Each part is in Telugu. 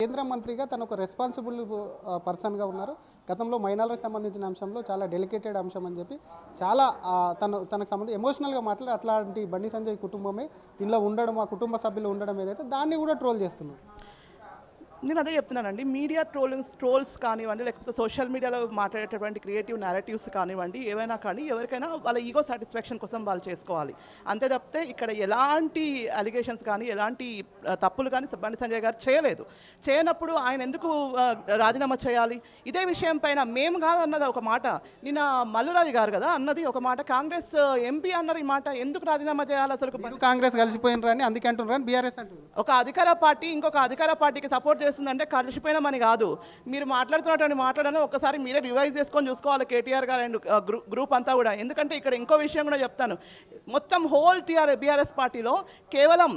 కేంద్ర మంత్రిగా తను ఒక రెస్పాన్సిబుల్ పర్సన్గా ఉన్నారు. గతంలో మైనార్లకు సంబంధించిన అంశంలో చాలా డెలికేటెడ్ అంశం అని చెప్పి చాలా తనకు సంబంధించి ఎమోషనల్గా మాట్లాడి అట్లాంటి బండి సంజయ్ కుటుంబమే ఇంట్లో ఉండడం, ఆ కుటుంబ సభ్యులు ఉండడం ఏదైతే దాన్ని కూడా ట్రోల్ చేస్తున్నారు. నేను అదే చెప్తున్నానండి. మీడియా ట్రోల్స్ కానివ్వండి, లేకపోతే సోషల్ మీడియాలో మాట్లాడేటటువంటి క్రియేటివ్ నారేటివ్స్ కానివ్వండి, ఏవైనా కానీ ఎవరికైనా వాళ్ళ ఈగో సాటిస్ఫాక్షన్ కోసం వాళ్ళు చేసుకోవాలి. అంతే తప్పితే ఇక్కడ ఎలాంటి అలిగేషన్స్ కానీ ఎలాంటి తప్పులు కానీ బండి సంజయ్ గారు చేయలేదు. చేయనప్పుడు ఆయన ఎందుకు రాజీనామా చేయాలి? ఇదే విషయం పైన మేము కాదన్నది ఒక మాట, నిన్న మల్లురాజు గారు కదా అన్నది ఒక మాట, కాంగ్రెస్ ఎంపీ అన్నారు ఈ మాట. ఎందుకు రాజీనామా చేయాలి? అసలు కాంగ్రెస్ కలిసిపోయినరని అందుకే అంటున్నారు, బీఆర్ఎస్ అంటున్నారు. ఒక అధికార పార్టీ ఇంకొక అధికార పార్టీకి సపోర్ట్ చేస్తుందంటే కలిసిపోయినామని కాదు. మీరు మాట్లాడుతున్నటువంటి మాట్లాడని ఒకసారి మీరే రివైజ్ చేసుకొని చూసుకోవాలి, కేటీఆర్ గారు అండ్ గ్రూప్ అంతా కూడా. ఎందుకంటే ఇక్కడ ఇంకో విషయం కూడా చెప్తాను. మొత్తం హోల్ బీఆర్ఎస్ పార్టీలో కేవలం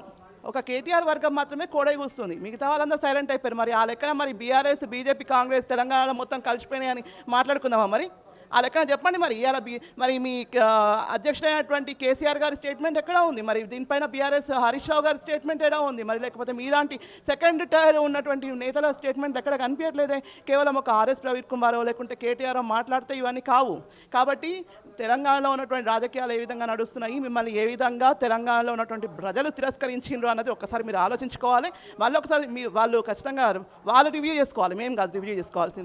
ఒక కేటీఆర్ వర్గం మాత్రమే కోడై కూస్తుంది, మిగతా వాళ్ళందరూ సైలెంట్ అయిపోయారు. మరి ఆ లెక్కన మరి బీఆర్ఎస్, బీజేపీ, కాంగ్రెస్ తెలంగాణలో మొత్తం కలిసిపోయినాయని మాట్లాడుకుందామా? మరి ఆ లెక్కన చెప్పండి. మరి ఇవాళ మరి మీ అధ్యక్షుడైనటువంటి కేసీఆర్ గారి స్టేట్మెంట్ ఎక్కడ ఉంది? మరి దీనిపైన బీఆర్ఎస్ హరీష్ రావు గారి స్టేట్మెంట్ ఎలా ఉంది? మరి లేకపోతే మీలాంటి సెకండ్ టైర్ ఉన్నటువంటి నేతల స్టేట్మెంట్ ఎక్కడ కనిపించట్లేదే. కేవలం ఒక ఆర్ఎస్ ప్రవీణ్ కుమార్ లేకుంటే కేటీఆర్ మాట్లాడితే ఇవన్నీ కావు. కాబట్టి తెలంగాణలో ఉన్నటువంటి రాజకీయాలు ఏ విధంగా నడుస్తున్నాయి, మిమ్మల్ని ఏ విధంగా తెలంగాణలో ఉన్నటువంటి ప్రజలు తిరస్కరించిండ్రు అన్నది ఒకసారి మీరు ఆలోచించుకోవాలి. మళ్ళీ ఒకసారి వాళ్ళు ఖచ్చితంగా వాళ్ళు రివ్యూ చేసుకోవాలి, మేము కాదు రివ్యూ చేసుకోవాల్సింది.